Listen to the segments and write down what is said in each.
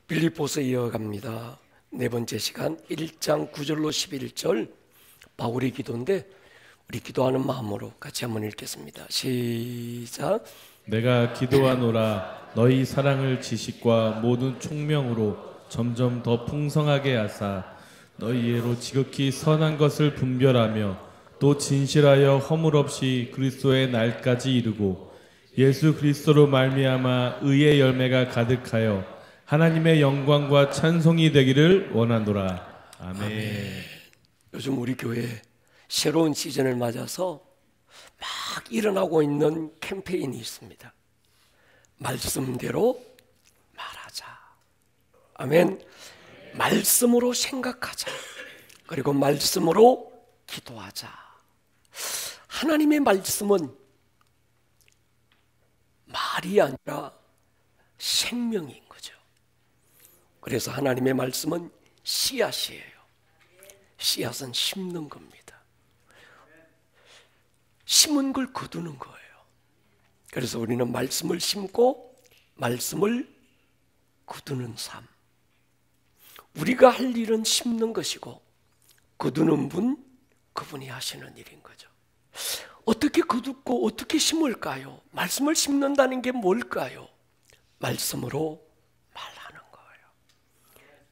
빌립보서 이어갑니다. 네 번째 시간 1장 9절로 11절 바울의 기도인데 우리 기도하는 마음으로 같이 한번 읽겠습니다. 시작. 내가 기도하노라 너희 사랑을 지식과 모든 총명으로 점점 더 풍성하게 하사 너희애로 지극히 선한 것을 분별하며 또 진실하여 허물 없이 그리스도의 날까지 이르고 예수 그리스도로 말미암아 의의 열매가 가득하여 하나님의 영광과 찬송이 되기를 원하노라. 아멘. 요즘 우리 교회 새로운 시즌을 맞아서 막 일어나고 있는 캠페인이 있습니다. 말씀대로 말하자. 아멘. 말씀으로 생각하자. 그리고 말씀으로 기도하자. 하나님의 말씀은 말이 아니라 생명인 거죠. 그래서 하나님의 말씀은 씨앗이에요. 씨앗은 심는 겁니다. 심은 걸 거두는 거예요. 그래서 우리는 말씀을 심고 말씀을 거두는 삶. 우리가 할 일은 심는 것이고 거두는 분, 그분이 하시는 일인 거죠. 어떻게 거두고 어떻게 심을까요? 말씀을 심는다는 게 뭘까요? 말씀으로 말하는 거예요.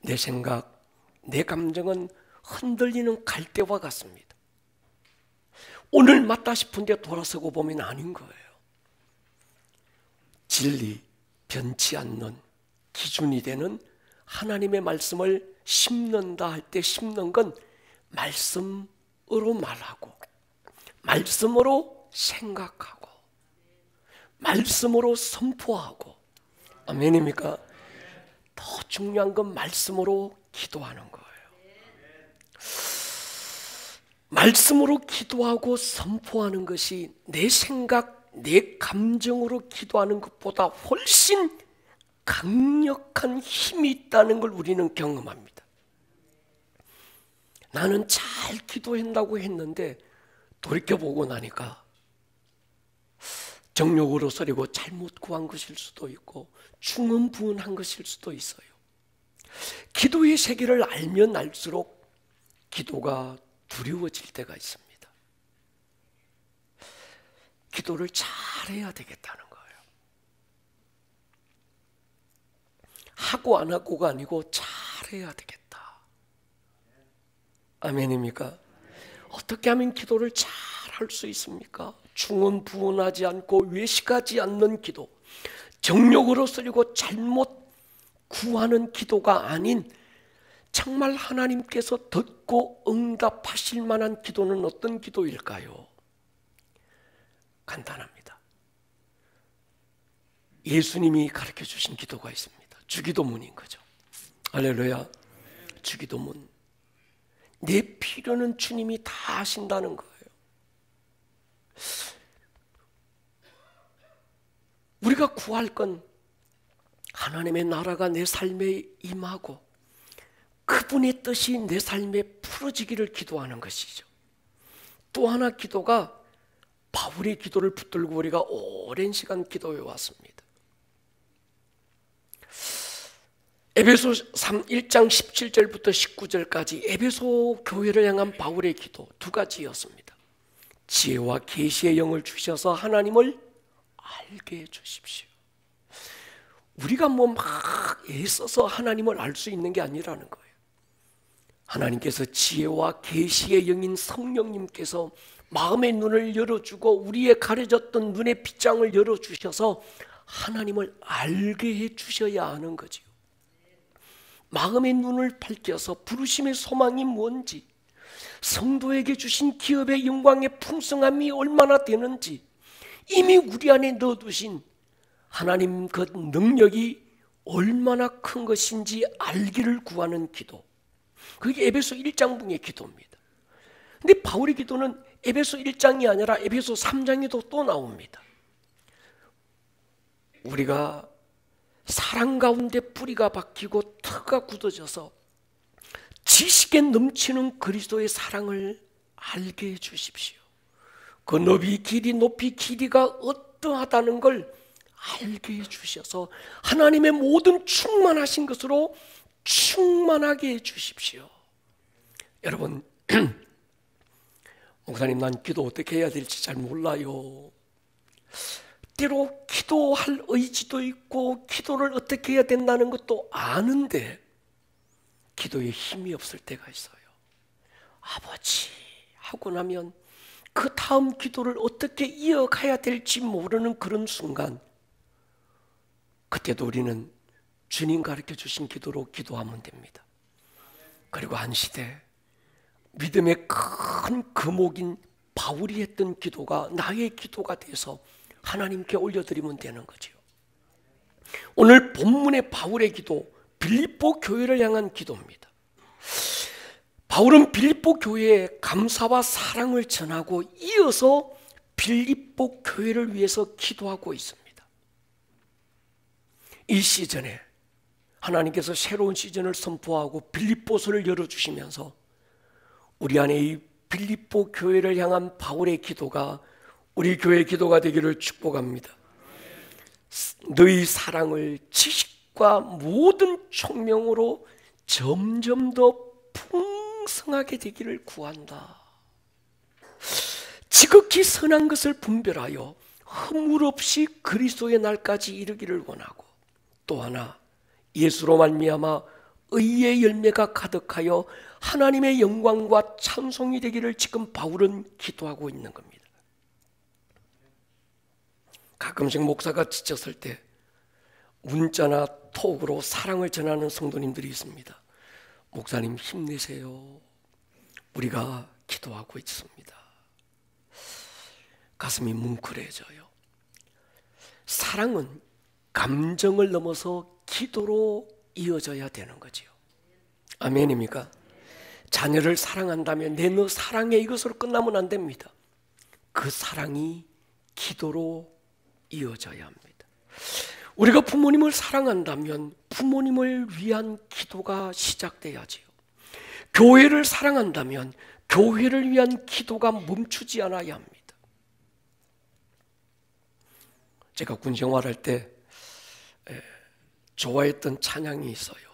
내 생각, 내 감정은 흔들리는 갈대와 같습니다. 오늘 맞다 싶은데 돌아서고 보면 아닌 거예요. 진리, 변치 않는 기준이 되는 하나님의 말씀을 심는다 할 때 심는 건 말씀으로 말하고 말씀으로 생각하고 말씀으로 선포하고 아멘입니까? 더 중요한 건 말씀으로 기도하는 거예요. 말씀으로 기도하고 선포하는 것이 내 생각, 내 감정으로 기도하는 것보다 훨씬 강력한 힘이 있다는 걸 우리는 경험합니다. 나는 잘 기도한다고 했는데 돌이켜보고 나니까 정욕으로 서리고 잘못 구한 것일 수도 있고 중언부언한 것일 수도 있어요. 기도의 세계를 알면 알수록 기도가 두려워질 때가 있습니다. 기도를 잘해야 되겠다는 거예요. 하고 안 하고가 아니고 잘해야 되겠다. 아멘입니까? 어떻게 하면 기도를 잘 할 수 있습니까? 중언부언하지 않고 외식하지 않는 기도, 정욕으로 쓰리고 잘못 구하는 기도가 아닌 정말 하나님께서 듣고 응답하실 만한 기도는 어떤 기도일까요? 간단합니다. 예수님이 가르쳐 주신 기도가 있습니다. 주기도문인 거죠. 할렐루야. 주기도문. 내 필요는 주님이 다 하신다는 거예요. 우리가 구할 건 하나님의 나라가 내 삶에 임하고 그분의 뜻이 내 삶에 풀어지기를 기도하는 것이죠. 또 하나 기도가 바울의 기도를 붙들고 우리가 오랜 시간 기도해 왔습니다. 에베소 1장 17절부터 19절까지 에베소 교회를 향한 바울의 기도 두 가지였습니다. 지혜와 계시의 영을 주셔서 하나님을 알게 해주십시오. 우리가 뭐 막 애써서 하나님을 알 수 있는 게 아니라는 거예요. 하나님께서 지혜와 계시의 영인 성령님께서 마음의 눈을 열어주고 우리의 가려졌던 눈의 빗장을 열어주셔서 하나님을 알게 해주셔야 하는 거지요. 마음의 눈을 밝혀서 부르심의 소망이 뭔지, 성도에게 주신 기업의 영광의 풍성함이 얼마나 되는지 이미 우리 안에 넣어두신 하나님 그 능력이 얼마나 큰 것인지 알기를 구하는 기도, 그게 에베소 1장분의 기도입니다. 근데 바울의 기도는 에베소 1장이 아니라 에베소 3장에도 또 나옵니다. 우리가 사랑 가운데 뿌리가 박히고 터가 굳어져서 지식에 넘치는 그리스도의 사랑을 알게 해주십시오. 그 너비 길이 높이 길이가 어떠하다는 걸 알게 해주셔서 하나님의 모든 충만하신 것으로 충만하게 해주십시오. 여러분, 목사님, 난 기도 어떻게 해야 될지 잘 몰라요. 때로 기도할 의지도 있고 기도를 어떻게 해야 된다는 것도 아는데 기도에 힘이 없을 때가 있어요. 아버지 하고 나면 그 다음 기도를 어떻게 이어가야 될지 모르는 그런 순간, 그때도 우리는 주님 가르쳐 주신 기도로 기도하면 됩니다. 그리고 한 시대 믿음의 큰 거목인 바울이 했던 기도가 나의 기도가 돼서 하나님께 올려드리면 되는 거죠. 오늘 본문의 바울의 기도, 빌립보 교회를 향한 기도입니다. 바울은 빌립보 교회에 감사와 사랑을 전하고 이어서 빌립보 교회를 위해서 기도하고 있습니다. 이 시즌에 하나님께서 새로운 시즌을 선포하고 빌립보서를 열어주시면서 우리 안에 이 빌립보 교회를 향한 바울의 기도가 우리 교회의 기도가 되기를 축복합니다. 너희 사랑을 지식과 모든 총명으로 점점 더 풍성하게 되기를 구한다. 지극히 선한 것을 분별하여 허물 없이 그리스도의 날까지 이르기를 원하고, 또 하나 예수로 말미암아 의의 열매가 가득하여 하나님의 영광과 찬송이 되기를 지금 바울은 기도하고 있는 겁니다. 가끔씩 목사가 지쳤을 때 문자나 톡으로 사랑을 전하는 성도님들이 있습니다. 목사님 힘내세요. 우리가 기도하고 있습니다. 가슴이 뭉클해져요. 사랑은 감정을 넘어서 기도로 이어져야 되는 거지요. 아멘입니까? 자녀를 사랑한다면 내 너 사랑해 이것으로 끝나면 안 됩니다. 그 사랑이 기도로 이어져야 합니다. 우리가 부모님을 사랑한다면 부모님을 위한 기도가 시작돼야지요. 교회를 사랑한다면 교회를 위한 기도가 멈추지 않아야 합니다. 제가 군 생활할 때 좋아했던 찬양이 있어요.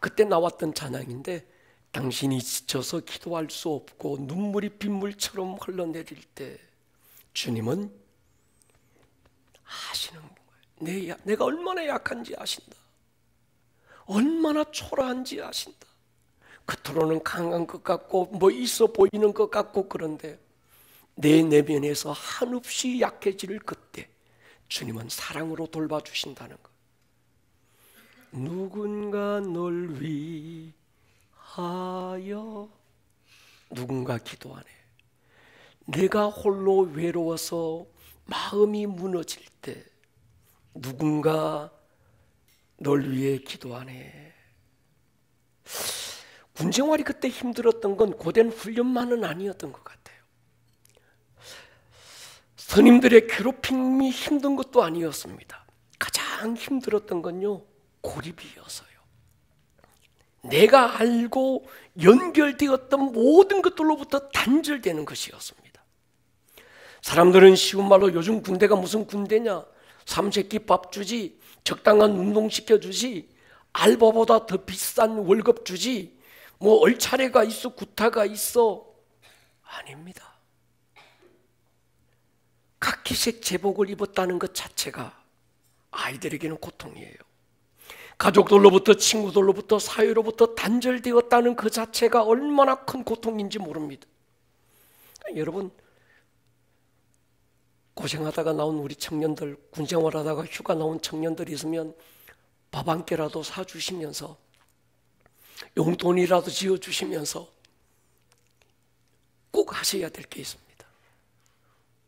그때 나왔던 찬양인데, 당신이 지쳐서 기도할 수 없고 눈물이 빗물처럼 흘러내릴 때 주님은 아시는 거예요. 내가 얼마나 약한지 아신다. 얼마나 초라한지 아신다. 겉으로는 강한 것 같고 뭐 있어 보이는 것 같고, 그런데 내 내면에서 한없이 약해질 그때 주님은 사랑으로 돌봐주신다는 것. 누군가 널 위하여, 누군가 기도하네. 내가 홀로 외로워서 마음이 무너질 때 누군가 널 위해 기도하네. 군생활이 그때 힘들었던 건 고된 훈련만은 아니었던 것 같아요. 스님들의 괴롭힘이 힘든 것도 아니었습니다. 가장 힘들었던 건요, 고립이어서요. 내가 알고 연결되었던 모든 것들로부터 단절되는 것이었습니다. 사람들은 쉬운 말로 요즘 군대가 무슨 군대냐, 삼시세끼 밥 주지, 적당한 운동 시켜주지, 알바보다 더 비싼 월급 주지, 뭐 얼차례가 있어, 구타가 있어. 아닙니다. 카키색 제복을 입었다는 것 자체가 아이들에게는 고통이에요. 가족들로부터, 친구들로부터, 사회로부터 단절되었다는 그 자체가 얼마나 큰 고통인지 모릅니다. 여러분, 고생하다가 나온 우리 청년들, 군생활하다가 휴가 나온 청년들이 있으면 밥 한 끼라도 사주시면서, 용돈이라도 지어주시면서 꼭 하셔야 될 게 있습니다.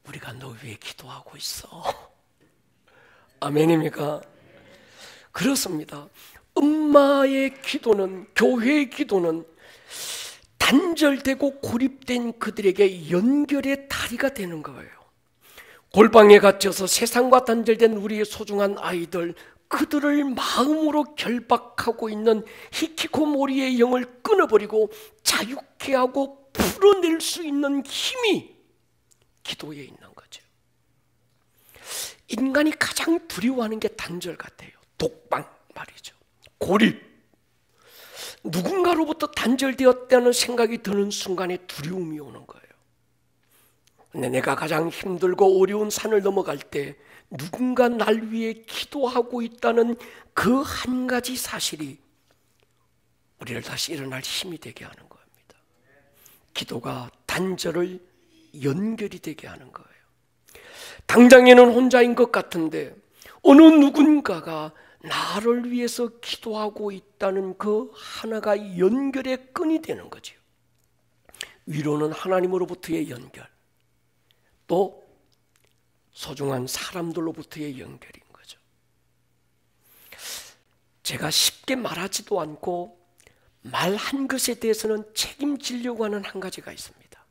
우리가 너 위해 기도하고 있어. 아멘입니까? 그렇습니다. 엄마의 기도는, 교회의 기도는 단절되고 고립된 그들에게 연결의 다리가 되는 거예요. 골방에 갇혀서 세상과 단절된 우리의 소중한 아이들, 그들을 마음으로 결박하고 있는 히키코모리의 영을 끊어버리고 자유케 하고 풀어낼 수 있는 힘이 기도에 있는 거죠. 인간이 가장 두려워하는 게 단절 같아요. 독방 말이죠. 고립. 누군가로부터 단절되었다는 생각이 드는 순간에 두려움이 오는 거예요. 근데 내가 가장 힘들고 어려운 산을 넘어갈 때 누군가 날 위해 기도하고 있다는 그 한 가지 사실이 우리를 다시 일어날 힘이 되게 하는 겁니다. 기도가 단절을 연결이 되게 하는 거예요. 당장에는 혼자인 것 같은데 어느 누군가가 나를 위해서 기도하고 있다는 그 하나가 연결의 끈이 되는 거죠. 위로는 하나님으로부터의 연결, 또 소중한 사람들로부터의 연결인 거죠. 제가 쉽게 말하지도 않고 말한 것에 대해서는 책임지려고 하는 한 가지가 있습니다.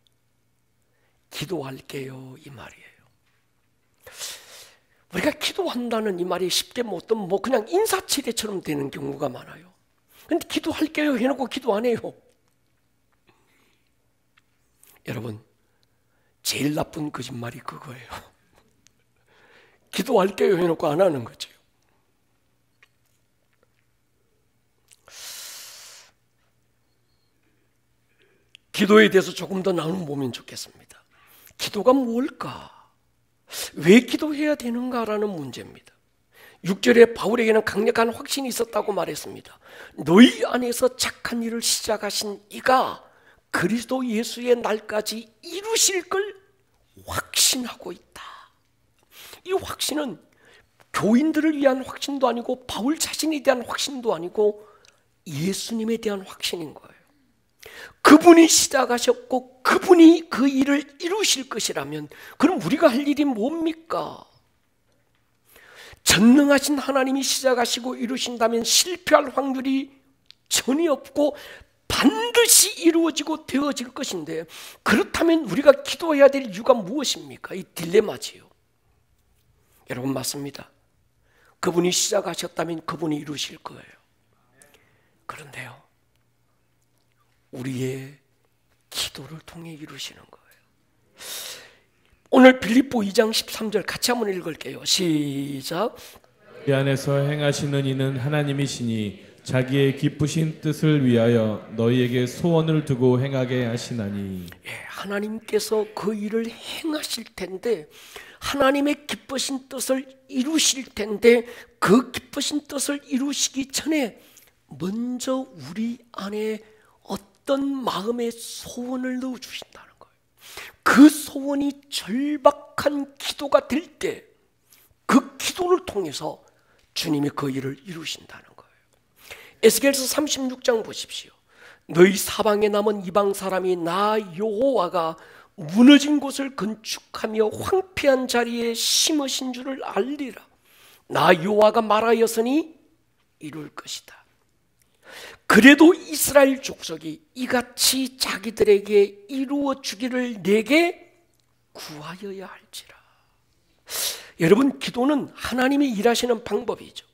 기도할게요, 이 말이에요. 우리가 기도한다는 이 말이 쉽게 뭐 그냥 인사치레처럼 되는 경우가 많아요. 근데 기도할게요 해놓고 기도 안 해요. 여러분, 제일 나쁜 거짓말이 그거예요. 기도할게요 해놓고 안 하는 거죠. 기도에 대해서 조금 더 나눠보면 좋겠습니다. 기도가 뭘까? 왜 기도해야 되는가라는 문제입니다. 6절에 바울에게는 강력한 확신이 있었다고 말했습니다. 너희 안에서 착한 일을 시작하신 이가 그리스도 예수의 날까지 이루실 걸 확신하고 있다. 이 확신은 교인들을 위한 확신도 아니고 바울 자신에 대한 확신도 아니고 예수님에 대한 확신인 거예요. 그분이 시작하셨고 그분이 그 일을 이루실 것이라면 그럼 우리가 할 일이 뭡니까? 전능하신 하나님이 시작하시고 이루신다면 실패할 확률이 전혀 없고 반드시 이루어지고 되어질 것인데, 그렇다면 우리가 기도해야 될 이유가 무엇입니까? 이 딜레마지요. 여러분, 맞습니다. 그분이 시작하셨다면 그분이 이루실 거예요. 그런데요, 우리의 기도를 통해 이루시는 거예요. 오늘 빌립보 2장 13절 같이 한번 읽을게요. 시작. 이 안에서 행하시는 이는 하나님이시니 자기의 기쁘신 뜻을 위하여 너희에게 소원을 두고 행하게 하시나니. 하나님께서 그 일을 행하실 텐데, 하나님의 기쁘신 뜻을 이루실 텐데, 그 기쁘신 뜻을 이루시기 전에 먼저 우리 안에 어떤 마음의 소원을 넣어주신다는 거예요. 그 소원이 절박한 기도가 될 때 그 기도를 통해서 주님이 그 일을 이루신다는 거예요. 에스겔서 36장 보십시오. 너희 사방에 남은 이방 사람이 나 여호와가 무너진 곳을 건축하며 황폐한 자리에 심으신 줄을 알리라. 나 여호와가 말하였으니 이룰 것이다. 그래도 이스라엘 족속이 이같이 자기들에게 이루어 주기를 내게 구하여야 할지라. 여러분, 기도는 하나님이 일하시는 방법이죠.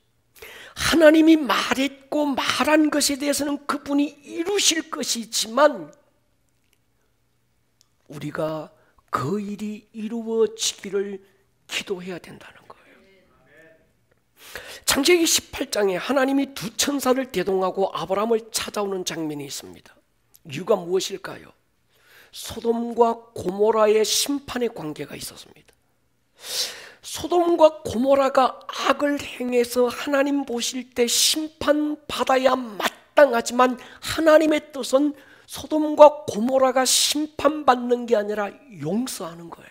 하나님이 말했고 말한 것에 대해서는 그분이 이루실 것이지만 우리가 그 일이 이루어지기를 기도해야 된다는 거예요. 창세기 18장에 하나님이 두 천사를 대동하고 아브라함을 찾아오는 장면이 있습니다. 이유가 무엇일까요? 소돔과 고모라의 심판의 관계가 있었습니다. 소돔과 고모라가 악을 행해서 하나님 보실 때 심판받아야 마땅하지만 하나님의 뜻은 소돔과 고모라가 심판받는 게 아니라 용서하는 거예요.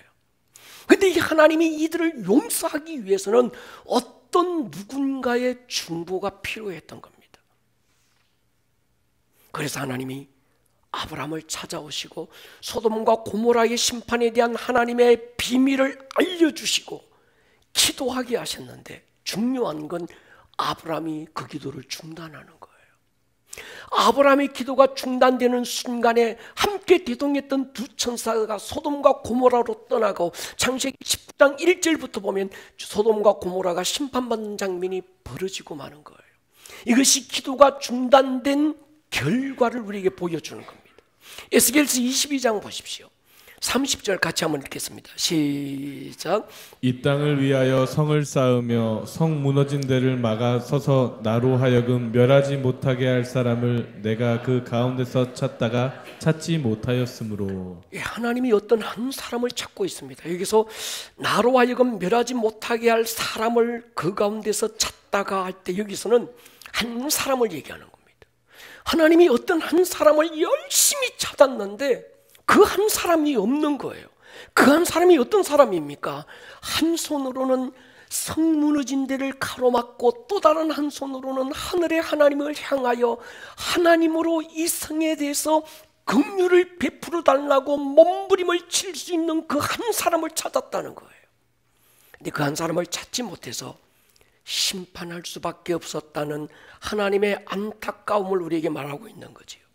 그런데 이 하나님이 이들을 용서하기 위해서는 어떤 누군가의 중보가 필요했던 겁니다. 그래서 하나님이 아브라함을 찾아오시고 소돔과 고모라의 심판에 대한 하나님의 비밀을 알려주시고 기도하게 하셨는데, 중요한 건 아브라함이 그 기도를 중단하는 거예요. 아브라함의 기도가 중단되는 순간에 함께 대동했던 두 천사가 소돔과 고모라로 떠나고 창세기 10장 1절부터 보면 소돔과 고모라가 심판받는 장면이 벌어지고 마는 거예요. 이것이 기도가 중단된 결과를 우리에게 보여주는 겁니다. 에스겔서 22장 보십시오. 30절 같이 한번 읽겠습니다. 시작. 이 땅을 위하여 성을 쌓으며 성 무너진 데를 막아 서서 나로 하여금 멸하지 못하게 할 사람을 내가 그 가운데서 찾다가 찾지 못하였으므로. 하나님이 어떤 한 사람을 찾고 있습니다. 여기서 나로 하여금 멸하지 못하게 할 사람을 그 가운데서 찾다가 할 때 여기서는 한 사람을 얘기하는 겁니다. 하나님이 어떤 한 사람을 열심히 찾았는데 그 한 사람이 없는 거예요. 그 한 사람이 어떤 사람입니까? 한 손으로는 성 무너진 데를 가로막고 또 다른 한 손으로는 하늘의 하나님을 향하여 하나님으로 이 성에 대해서 긍휼을 베풀어 달라고 몸부림을 칠 수 있는 그 한 사람을 찾았다는 거예요. 근데 그 한 사람을 찾지 못해서 심판할 수밖에 없었다는 하나님의 안타까움을 우리에게 말하고 있는 거지요.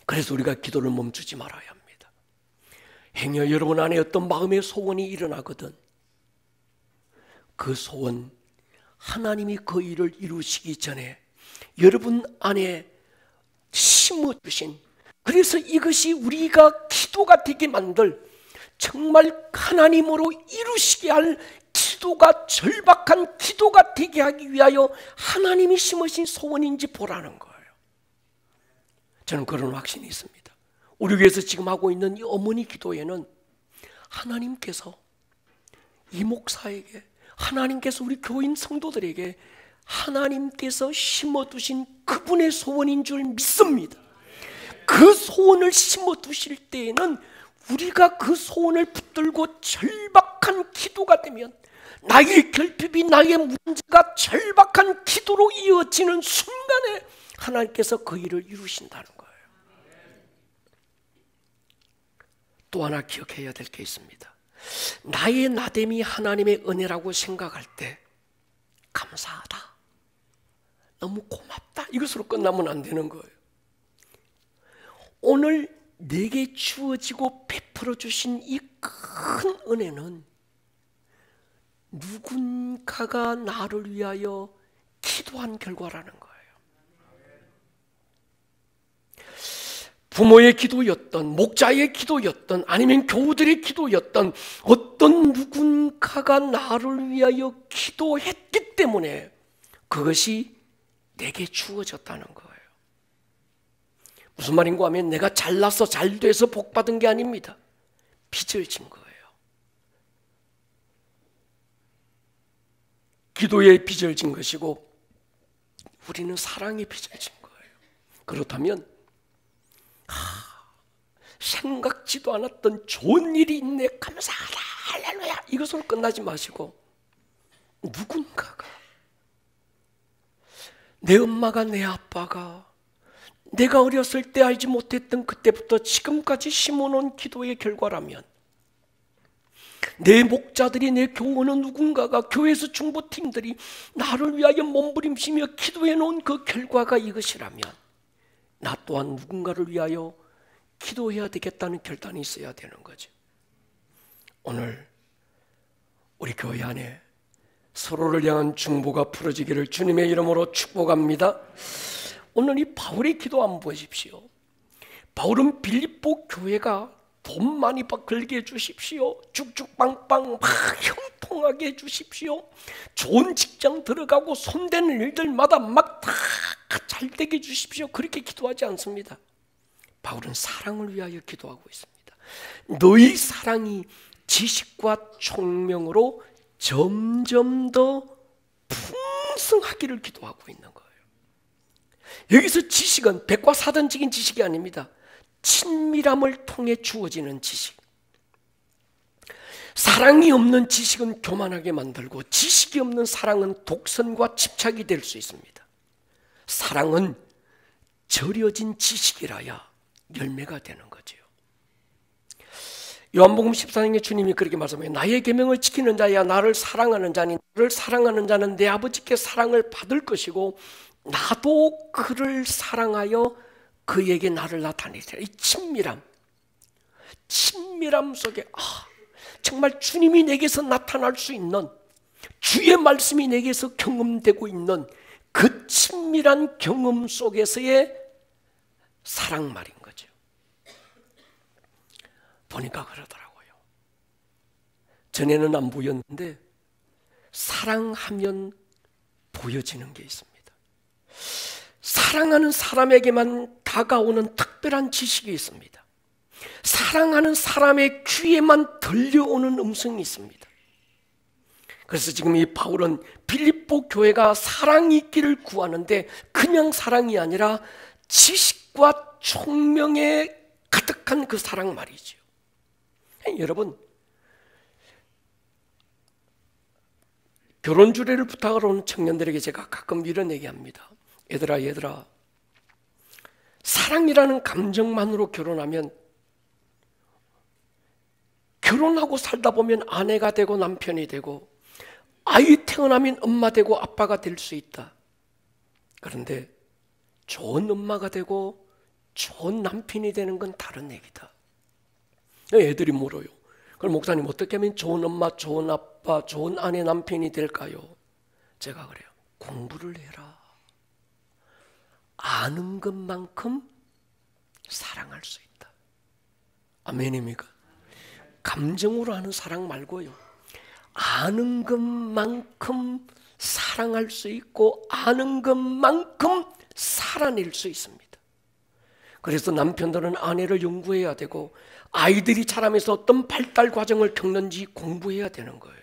그래서 우리가 기도를 멈추지 말아야 합니다. 행여 여러분 안에 어떤 마음의 소원이 일어나거든 그 소원 하나님이 그 일을 이루시기 전에 여러분 안에 심어주신, 그래서 이것이 우리가 기도가 되게 만들 정말 하나님으로 이루시게 할 기도가 절박한 기도가 되게 하기 위하여 하나님이 심으신 소원인지 보라는 거예요. 저는 그런 확신이 있습니다. 우리 교회에서 지금 하고 있는 이 어머니 기도에는 하나님께서 이 목사에게, 하나님께서 우리 교인 성도들에게 하나님께서 심어두신 그분의 소원인 줄 믿습니다. 그 소원을 심어두실 때에는 우리가 그 소원을 붙들고 절박한 기도가 되면 나의 결핍이, 나의 문제가 절박한 기도로 이어지는 순간에 하나님께서 그 일을 이루신다는 거예요. 또 하나 기억해야 될 게 있습니다. 나의 나됨이 하나님의 은혜라고 생각할 때 감사하다, 너무 고맙다, 이것으로 끝나면 안 되는 거예요. 오늘 내게 주어지고 베풀어 주신 이 큰 은혜는 누군가가 나를 위하여 기도한 결과라는 거예요. 부모의 기도였던, 목자의 기도였던, 아니면 교우들의 기도였던 어떤 누군가가 나를 위하여 기도했기 때문에 그것이 내게 주어졌다는 거예요. 무슨 말인가 하면 내가 잘나서 잘 돼서 복 받은 게 아닙니다. 빚을 진 거예요. 기도에 빚을 진 것이고 우리는 사랑에 빚을 진 거예요. 그렇다면 생각지도 않았던 좋은 일이 있네, 감사하다, 할렐루야, 이것으로 끝나지 마시고 누군가가, 내 엄마가, 내 아빠가 내가 어렸을 때 알지 못했던 그때부터 지금까지 심어놓은 기도의 결과라면, 내 목자들이, 내 교우는 누군가가, 교회에서 중보팀들이 나를 위하여 몸부림치며 기도해 놓은 그 결과가 이것이라면 나 또한 누군가를 위하여 기도해야 되겠다는 결단이 있어야 되는 거죠. 오늘 우리 교회 안에 서로를 향한 중보가 풀어지기를 주님의 이름으로 축복합니다. 오늘 이 바울의 기도 한번 보십시오. 바울은 빌립보 교회가 돈 많이 벌게 해주십시오, 쭉쭉빵빵 막 형통하게 해주십시오, 좋은 직장 들어가고 손대는 일들마다 막 다 잘되게 해주십시오, 그렇게 기도하지 않습니다. 바울은 사랑을 위하여 기도하고 있습니다. 너희 사랑이 지식과 총명으로 점점 더 풍성하기를 기도하고 있는 거예요. 여기서 지식은 백과사전적인 지식이 아닙니다. 친밀함을 통해 주어지는 지식. 사랑이 없는 지식은 교만하게 만들고 지식이 없는 사랑은 독선과 집착이 될 수 있습니다. 사랑은 절여진 지식이라야 열매가 되는 거죠. 요한복음 14장에 주님이 그렇게 말씀해요. 나의 계명을 지키는 자야 나를 사랑하는 자니 나를 사랑하는 자는 내 아버지께 사랑을 받을 것이고 나도 그를 사랑하여 그에게 나를 나타내리라. 이 친밀함 속에 정말 주님이 내게서 나타날 수 있는, 주의 말씀이 내게서 경험되고 있는 그 친밀한 경험 속에서의 사랑 말인 거죠. 보니까 그러더라고요. 전에는 안 보였는데 사랑하면 보여지는 게 있습니다. 사랑하는 사람에게만 다가오는 특별한 지식이 있습니다. 사랑하는 사람의 귀에만 들려오는 음성이 있습니다. 그래서 지금 이 바울은 빌립보 교회가 사랑이 있기를 구하는데 그냥 사랑이 아니라 지식과 총명에 가득한 그 사랑 말이죠. 여러분, 결혼 주례를 부탁하러 오는 청년들에게 제가 가끔 이런 얘기합니다. 얘들아, 사랑이라는 감정만으로 결혼하면, 결혼하고 살다 보면 아내가 되고 남편이 되고 아이 태어나면 엄마 되고 아빠가 될 수 있다. 그런데 좋은 엄마가 되고 좋은 남편이 되는 건 다른 얘기다. 애들이 물어요. 그럼 목사님, 어떻게 하면 좋은 엄마, 좋은 아빠, 좋은 아내, 남편이 될까요? 제가 그래요. 공부를 해라. 아는 것만큼 사랑할 수 있다. 아멘입니까? 감정으로 하는 사랑 말고요. 아는 것만큼 사랑할 수 있고 아는 것만큼 살아낼 수 있습니다. 그래서 남편들은 아내를 연구해야 되고 아이들이 자라면서 어떤 발달 과정을 겪는지 공부해야 되는 거예요.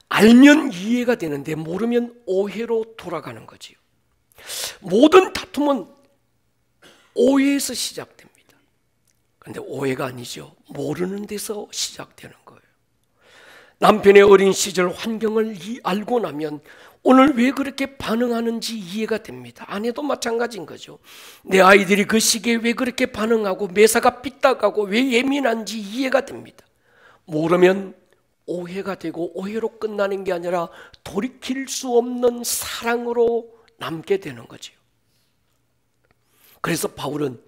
알면 이해가 되는데 모르면 오해로 돌아가는 거지요. 모든 다툼은 오해에서 시작됩니다. 그런데 오해가 아니죠. 모르는 데서 시작되는 거예요. 남편의 어린 시절 환경을 알고 나면 오늘 왜 그렇게 반응하는지 이해가 됩니다. 아내도 마찬가지인 거죠. 내 아이들이 그 시기에 왜 그렇게 반응하고 매사가 삐딱하고 왜 예민한지 이해가 됩니다. 모르면 오해가 되고 오해로 끝나는 게 아니라 돌이킬 수 없는 사랑으로 남게 되는 거죠. 그래서 바울은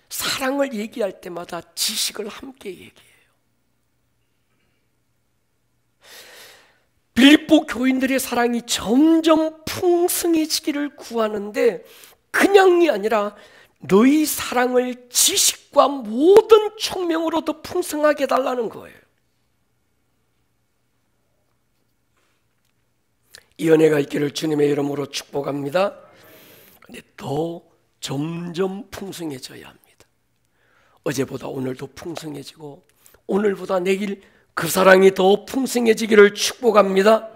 사랑을 얘기할 때마다 지식을 함께 얘기해요. 빌립보 교인들의 사랑이 점점 풍성해지기를 구하는데 그냥이 아니라 너희 사랑을 지식과 모든 총명으로 더 풍성하게 해달라는 거예요. 이 은혜가 있기를 주님의 이름으로 축복합니다. 근데 더 점점 풍성해져야 합니다. 어제보다 오늘도 풍성해지고 오늘보다 내일 그 사랑이 더 풍성해지기를 축복합니다.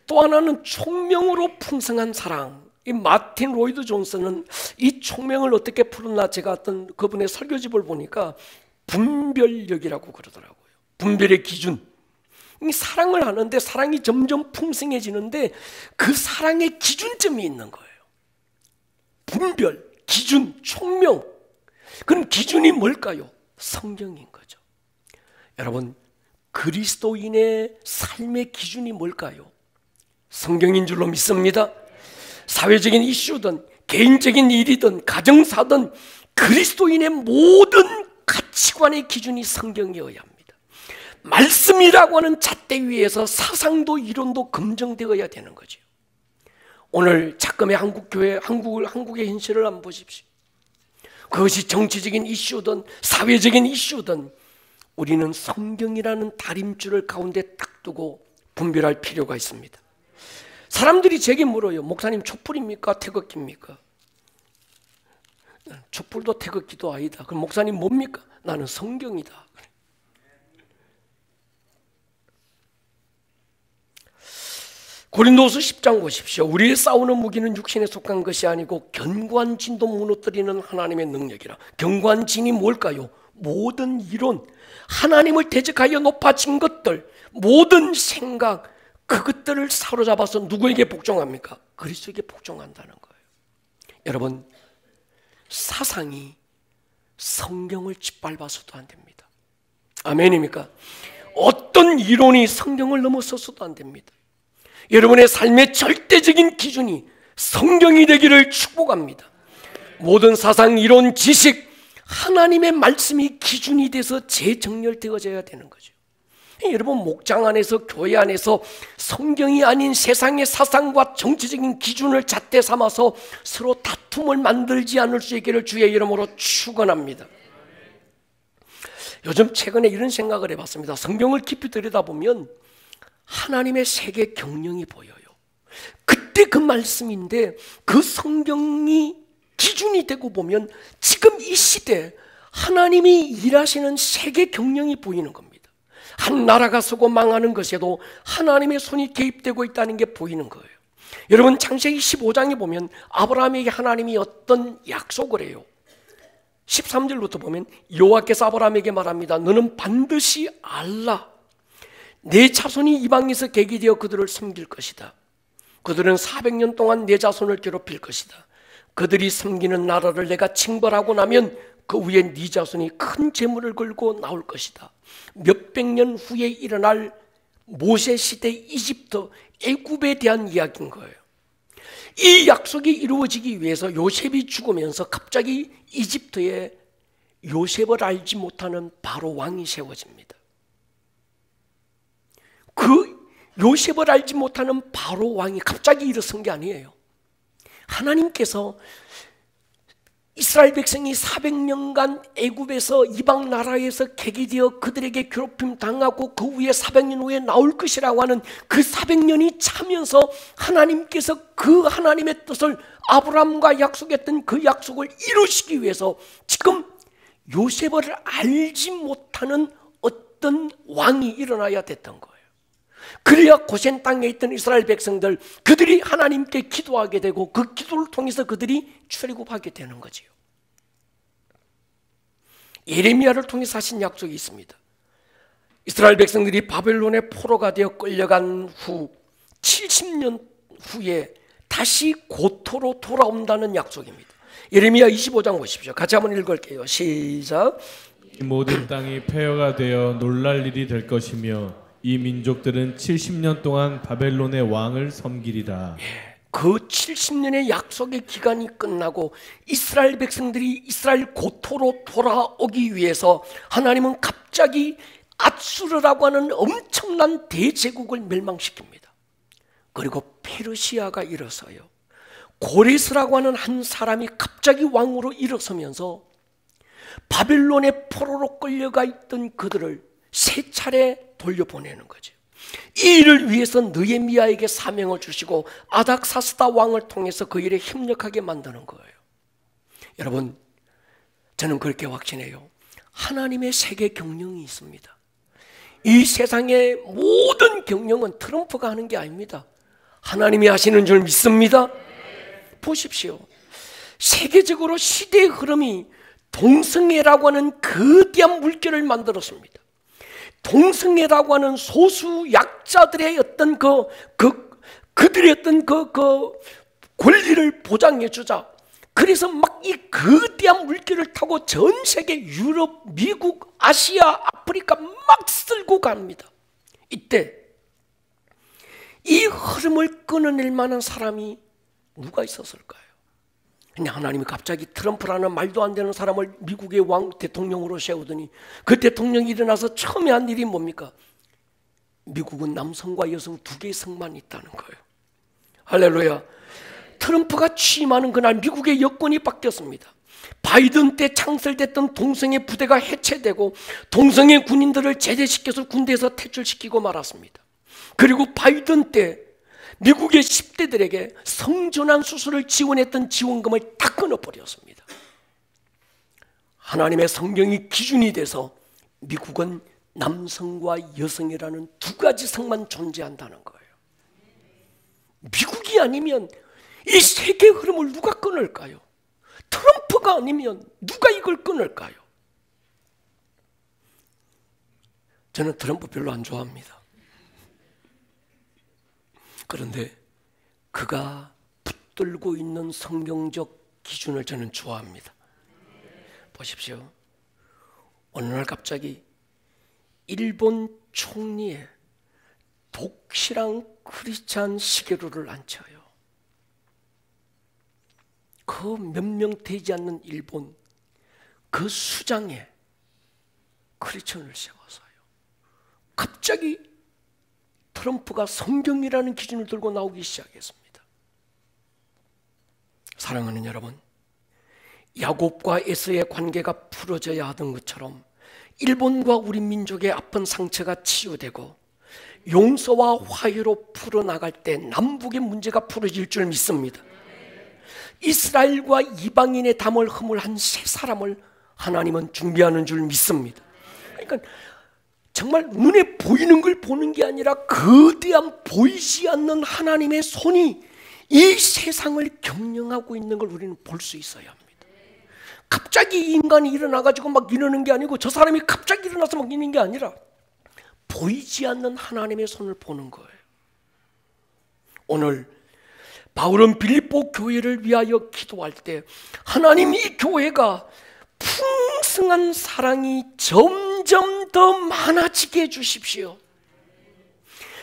또 하나는 총명으로 풍성한 사랑. 이 마틴 로이드 존슨은 이 총명을 어떻게 풀었나 제가 어떤 그분의 설교집을 보니까 분별력이라고 그러더라고요. 분별의 기준. 이 사랑을 하는데 사랑이 점점 풍성해지는데 그 사랑의 기준점이 있는 거예요. 분별, 기준, 총명. 그럼 기준이 뭘까요? 성경인 거죠. 여러분, 그리스도인의 삶의 기준이 뭘까요? 성경인 줄로 믿습니다. 사회적인 이슈든 개인적인 일이든 가정사든 그리스도인의 모든 가치관의 기준이 성경이어야 합니다. 말씀이라고 하는 잣대 위에서 사상도 이론도 검증되어야 되는 거죠. 오늘 작금의 한국교회, 한국의 현실을 한번 보십시오. 그것이 정치적인 이슈든 사회적인 이슈든 우리는 성경이라는 다림줄을 가운데 딱 두고 분별할 필요가 있습니다. 사람들이 제게 물어요. 목사님, 촛불입니까? 태극기입니까? 촛불도 태극기도 아니다. 그럼 목사님 뭡니까? 나는 성경이다. 고린도후서 10장 보십시오. 우리의 싸우는 무기는 육신에 속한 것이 아니고 견고한 진도 무너뜨리는 하나님의 능력이라. 견고한 진이 뭘까요? 모든 이론, 하나님을 대적하여 높아진 것들, 모든 생각, 그것들을 사로잡아서 누구에게 복종합니까? 그리스도에게 복종한다는 거예요. 여러분, 사상이 성경을 짓밟아서도 안 됩니다. 아멘입니까? 어떤 이론이 성경을 넘어서서도 안 됩니다. 여러분의 삶의 절대적인 기준이 성경이 되기를 축복합니다. 모든 사상, 이론, 지식, 하나님의 말씀이 기준이 돼서 재정렬되어져야 되는 거죠. 여러분, 목장 안에서, 교회 안에서 성경이 아닌 세상의 사상과 정치적인 기준을 잣대 삼아서 서로 다툼을 만들지 않을 수 있기를 주의 이름으로 축원합니다. 요즘 최근에 이런 생각을 해봤습니다. 성경을 깊이 들여다보면 하나님의 세계 경영이 보여요. 그때 그 말씀인데 그 성경이 기준이 되고 보면 지금 이 시대 하나님이 일하시는 세계 경영이 보이는 겁니다. 한 나라가 서고 망하는 것에도 하나님의 손이 개입되고 있다는 게 보이는 거예요. 여러분 창세기 15장에 보면 아브라함에게 하나님이 어떤 약속을 해요. 13절부터 보면 여호와께서 아브라함에게 말합니다. 너는 반드시 알라. 내 자손이 이방에서 계기되어 그들을 섬길 것이다. 그들은 400년 동안 내 자손을 괴롭힐 것이다. 그들이 섬기는 나라를 내가 징벌하고 나면 그 위에 네 자손이 큰 재물을 걸고 나올 것이다. 몇백 년 후에 일어날 모세 시대 이집트 애굽에 대한 이야기인 거예요. 이 약속이 이루어지기 위해서 요셉이 죽으면서 갑자기 이집트에 요셉을 알지 못하는 바로 왕이 세워집니다. 그 요셉을 알지 못하는 바로 왕이 갑자기 일어선 게 아니에요. 하나님께서 이스라엘 백성이 400년간 애굽에서 이방 나라에서 계기되어 그들에게 괴롭힘 당하고 그 후에 400년 후에 나올 것이라고 하는 그 400년이 차면서 하나님께서 그 하나님의 뜻을 아브라함과 약속했던 그 약속을 이루시기 위해서 지금 요셉을 알지 못하는 어떤 왕이 일어나야 됐던 거예요. 그래야 고센 땅에 있던 이스라엘 백성들 그들이 하나님께 기도하게 되고 그 기도를 통해서 그들이 출애굽하게 되는 거지요. 예레미야를 통해서 하신 약속이 있습니다. 이스라엘 백성들이 바벨론의 포로가 되어 끌려간 후 70년 후에 다시 고토로 돌아온다는 약속입니다. 예레미야 25장 보십시오. 같이 한번 읽을게요. 시작. 이 모든 땅이 폐허가 되어 놀랄 일이 될 것이며 이 민족들은 70년 동안 바벨론의 왕을 섬기리라. 그 70년의 약속의 기간이 끝나고 이스라엘 백성들이 이스라엘 고토로 돌아오기 위해서 하나님은 갑자기 앗수르라고 하는 엄청난 대제국을 멸망시킵니다. 그리고 페르시아가 일어서요. 고레스라고 하는 한 사람이 갑자기 왕으로 일어서면서 바벨론의 포로로 끌려가 있던 그들을 세 차례 돌려보내는 거죠. 이 일을 위해서 느헤미야에게 사명을 주시고 아닥사스다 왕을 통해서 그 일에 협력하게 만드는 거예요. 여러분, 저는 그렇게 확신해요. 하나님의 세계 경영이 있습니다. 이 세상의 모든 경영은 트럼프가 하는 게 아닙니다. 하나님이 하시는 줄 믿습니다. 보십시오. 세계적으로 시대의 흐름이 동성애라고 하는 거대한 물결을 만들었습니다. 동성애라고 하는 소수 약자들의 어떤 그들의 어떤 권리를 보장해 주자. 그래서 막 이 거대한 물결을 타고 전 세계 유럽, 미국, 아시아, 아프리카 막 쓸고 갑니다. 이때 이 흐름을 끊어낼 만한 사람이 누가 있었을까요? 그냥 하나님이 갑자기 트럼프라는 말도 안 되는 사람을 미국의 왕 대통령으로 세우더니 그 대통령이 일어나서 처음에 한 일이 뭡니까? 미국은 남성과 여성 두 개의 성만 있다는 거예요. 할렐루야. 트럼프가 취임하는 그날 미국의 여권이 바뀌었습니다. 바이든 때 창설됐던 동성애 부대가 해체되고 동성애 군인들을 제대시켜서 군대에서 퇴출시키고 말았습니다. 그리고 바이든 때 미국의 10대들에게 성전환 수술을 지원했던 지원금을 다 끊어버렸습니다. 하나님의 성경이 기준이 돼서 미국은 남성과 여성이라는 두 가지 성만 존재한다는 거예요. 미국이 아니면 이 세계 흐름을 누가 끊을까요? 트럼프가 아니면 누가 이걸 끊을까요? 저는 트럼프 별로 안 좋아합니다. 그런데 그가 붙들고 있는 성경적 기준을 저는 좋아합니다. 보십시오. 어느 날 갑자기 일본 총리의 독실한 크리스찬 시계루를 앉혀요. 그 몇 명 되지 않는 일본 그 수장에 크리스천을 세워서요. 갑자기 트럼프가 성경이라는 기준을 들고 나오기 시작했습니다. 사랑하는 여러분, 야곱과 에서의 관계가 풀어져야 하던 것처럼 일본과 우리 민족의 아픈 상처가 치유되고 용서와 화해로 풀어나갈 때 남북의 문제가 풀어질 줄 믿습니다. 이스라엘과 이방인의 담을 허물한 새 사람을 하나님은 준비하는 줄 믿습니다. 그러니까 정말 눈에 보이는 걸 보는 게 아니라 거대한 보이지 않는 하나님의 손이 이 세상을 경영하고 있는 걸 우리는 볼 수 있어야 합니다. 갑자기 인간이 일어나가지고 막 이러는 게 아니고 저 사람이 갑자기 일어나서 막 이러는 게 아니라 보이지 않는 하나님의 손을 보는 거예요. 오늘 바울은 빌립보 교회를 위하여 기도할 때 하나님 이 교회가 풍성한 사랑이 점점 더 많아지게 해주십시오.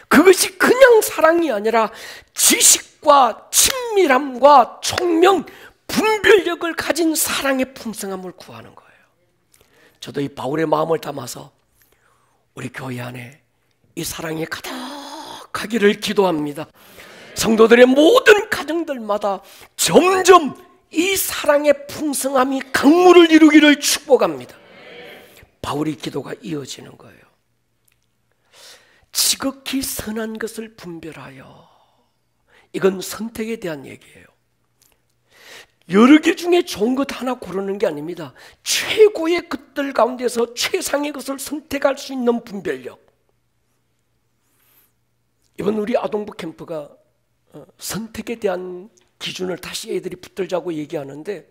그것이 그냥 사랑이 아니라 지식과 친밀함과 총명, 분별력을 가진 사랑의 풍성함을 구하는 거예요. 저도 이 바울의 마음을 담아서 우리 교회 안에 이 사랑이 가득하기를 기도합니다. 성도들의 모든 가정들마다 점점 이 사랑의 풍성함이 강물을 이루기를 축복합니다. 바울의 기도가 이어지는 거예요. 지극히 선한 것을 분별하여. 이건 선택에 대한 얘기예요. 여러 개 중에 좋은 것 하나 고르는 게 아닙니다. 최고의 것들 가운데서 최상의 것을 선택할 수 있는 분별력. 이번 우리 아동부 캠프가 선택에 대한 기준을 다시 애들이 붙들자고 얘기하는데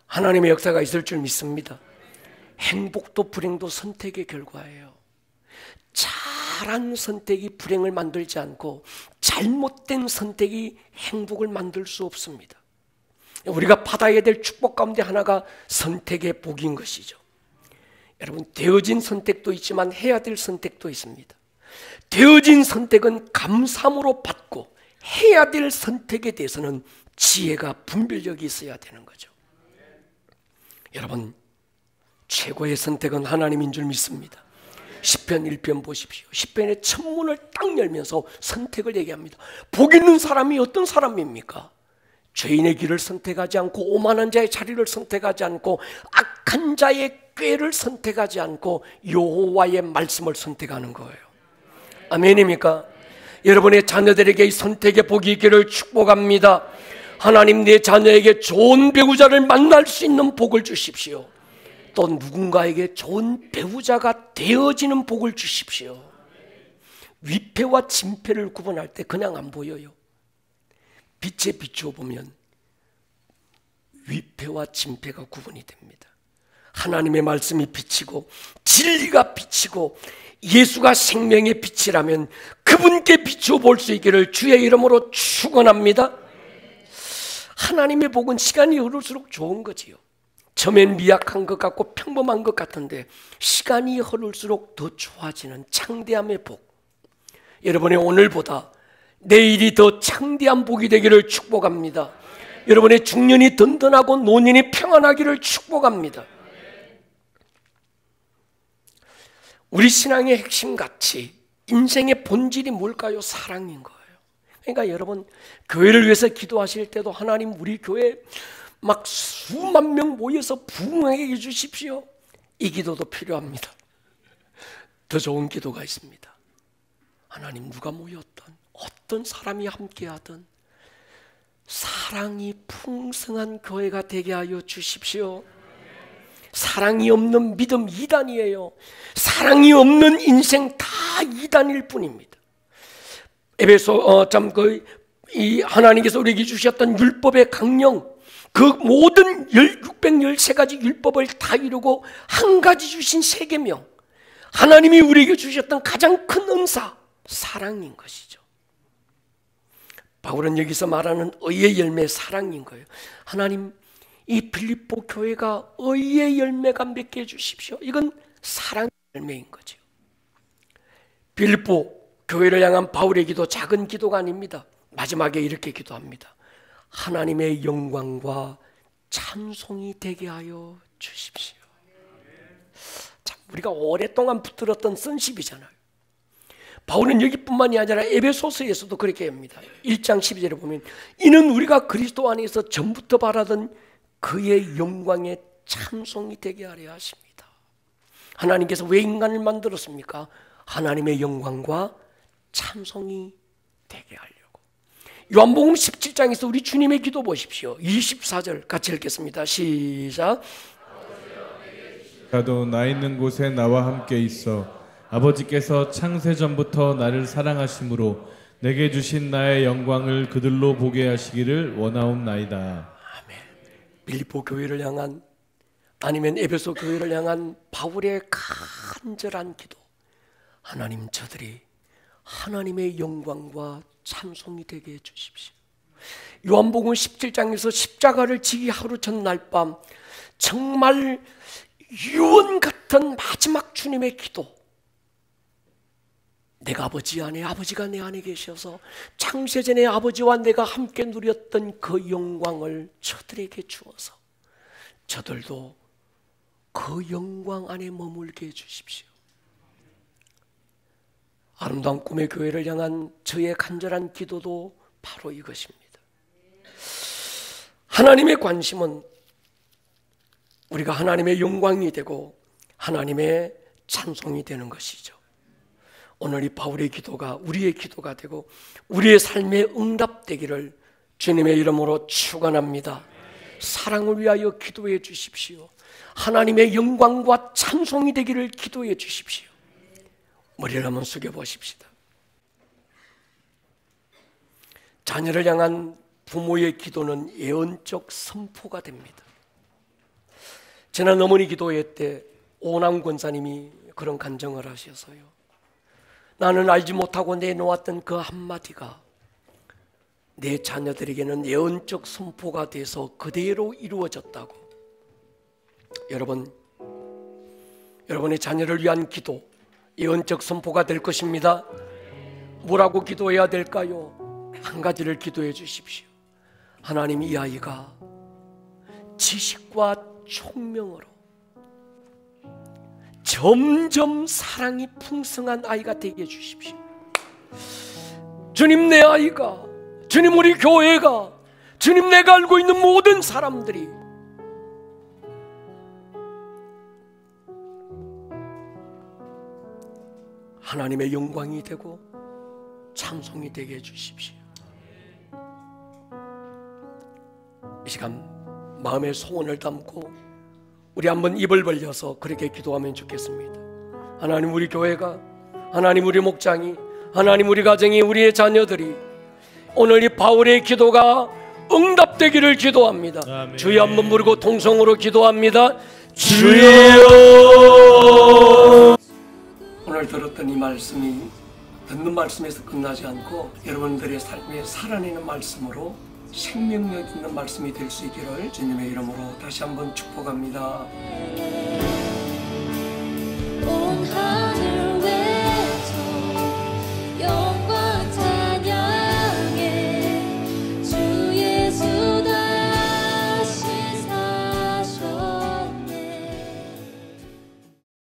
하나님의 역사가 있을 줄 믿습니다. 행복도 불행도 선택의 결과예요. 잘한 선택이 불행을 만들지 않고 잘못된 선택이 행복을 만들 수 없습니다. 우리가 받아야 될 축복 가운데 하나가 선택의 복인 것이죠. 여러분, 되어진 선택도 있지만 해야 될 선택도 있습니다. 되어진 선택은 감사함으로 받고 해야 될 선택에 대해서는 지혜가 분별력이 있어야 되는 거죠. 여러분, 최고의 선택은 하나님인 줄 믿습니다. 시편 1편 보십시오. 시편의 첫 문을 딱 열면서 선택을 얘기합니다. 복 있는 사람이 어떤 사람입니까? 죄인의 길을 선택하지 않고 오만한 자의 자리를 선택하지 않고 악한 자의 꾀를 선택하지 않고 여호와의 말씀을 선택하는 거예요. 아멘입니까? 여러분의 자녀들에게 이 선택의 복이 있기를 축복합니다. 하나님, 내 자녀에게 좋은 배우자를 만날 수 있는 복을 주십시오. 또 누군가에게 좋은 배우자가 되어지는 복을 주십시오. 위패와 진패를 구분할 때 그냥 안 보여요. 빛에 비추어 보면 위패와 진패가 구분이 됩니다. 하나님의 말씀이 빛이고 진리가 빛이고 예수가 생명의 빛이라면 그분께 비추어 볼 수 있기를 주의 이름으로 축원합니다. 하나님의 복은 시간이 흐를수록 좋은 거지요. 처음엔 미약한 것 같고 평범한 것 같은데 시간이 흐를수록 더 좋아지는 창대함의 복. 여러분의 오늘보다 내일이 더 창대한 복이 되기를 축복합니다. 여러분의 중년이 든든하고 노년이 평안하기를 축복합니다. 우리 신앙의 핵심 가치, 인생의 본질이 뭘까요? 사랑인 거예요. 그러니까 여러분, 교회를 위해서 기도하실 때도 하나님 우리 교회 막 수만 명 모여서 부흥하게 해주십시오. 이 기도도 필요합니다. 더 좋은 기도가 있습니다. 하나님, 누가 모였던 어떤 사람이 함께하든 사랑이 풍성한 교회가 되게 하여 주십시오. 사랑이 없는 믿음 2단이에요. 사랑이 없는 인생 다 2단일 뿐입니다. 이 하나님께서 우리에게 주셨던 율법의 강령, 그 모든 613가지 율법을 다 이루고 한 가지 주신 세계명, 하나님이 우리에게 주셨던 가장 큰 은사, 사랑인 것이죠. 바울은 여기서 말하는 의의 열매, 사랑인 거예요. 하나님, 이 빌립보 교회가 의의 열매가 맺게 해주십시오. 이건 사랑의 열매인 거죠. 빌립보 교회를 향한 바울의 기도, 작은 기도가 아닙니다. 마지막에 이렇게 기도합니다. 하나님의 영광과 찬송이 되게 하여 주십시오. 참, 우리가 오랫동안 붙들었던 선십이잖아요. 바울은 여기뿐만이 아니라 에베소서에서도 그렇게 합니다. 1장 12절에 보면 이는 우리가 그리스도 안에서 전부터 바라던 그의 영광의 찬송이 되게 하려 하십니다. 하나님께서 왜 인간을 만들었습니까? 하나님의 영광과 찬송이 되게 하려고. 요한복음 17장에서 우리 주님의 기도 보십시오. 24절 같이 읽겠습니다. 시작. 가도 나 있는 곳에 나와 함께 있어 아버지께서 창세전부터 나를 사랑하심으로 내게 주신 나의 영광을 그들로 보게 하시기를 원하옵나이다. 아멘. 빌립보 교회를 향한, 아니면 에베소 교회를 향한 바울의 간절한 기도. 하나님, 저들이 하나님의 영광과 찬송이 되게 해주십시오. 요한복음 17장에서 십자가를 지기 하루 전날 밤 정말 유언 같은 마지막 주님의 기도. 내가 아버지 안에, 아버지가 내 안에 계셔서 창세전에 아버지와 내가 함께 누렸던 그 영광을 저들에게 주어서 저들도 그 영광 안에 머물게 해주십시오. 아름다운 꿈의 교회를 향한 저의 간절한 기도도 바로 이것입니다. 하나님의 관심은 우리가 하나님의 영광이 되고 하나님의 찬송이 되는 것이죠. 오늘 이 바울의 기도가 우리의 기도가 되고 우리의 삶에 응답되기를 주님의 이름으로 축원합니다. 사랑을 위하여 기도해 주십시오. 하나님의 영광과 찬송이 되기를 기도해 주십시오. 머리를 한번 숙여 보십시다. 자녀를 향한 부모의 기도는 예언적 선포가 됩니다. 지난 어머니 기도회 때 오남 권사님이 그런 간증을 하셔서요, 나는 알지 못하고 내놓았던 그 한마디가 내 자녀들에게는 예언적 선포가 돼서 그대로 이루어졌다고. 여러분, 여러분의 자녀를 위한 기도 예언적 선포가 될 것입니다. 뭐라고 기도해야 될까요? 한 가지를 기도해 주십시오. 하나님, 이 아이가 지식과 총명으로 점점 사랑이 풍성한 아이가 되게 해주십시오. 주님, 내 아이가, 주님, 우리 교회가, 주님, 내가 알고 있는 모든 사람들이 하나님의 영광이 되고 찬송이 되게 해주십시오. 이 시간 마음의 소원을 담고 우리 한번 입을 벌려서 그렇게 기도하면 좋겠습니다. 하나님, 우리 교회가, 하나님, 우리 목장이, 하나님, 우리 가정이, 우리의 자녀들이 오늘 이 바울의 기도가 응답되기를 기도합니다. 아멘. 주여 한번 부르고 통성으로 기도합니다. 주여. 오늘 들었던 이 말씀이 듣는 말씀에서 끝나지 않고 여러분들의 삶에 살아내는 말씀으로 생명력 있는 말씀이 될 수 있기를 주님의 이름으로 다시 한번 축복합니다.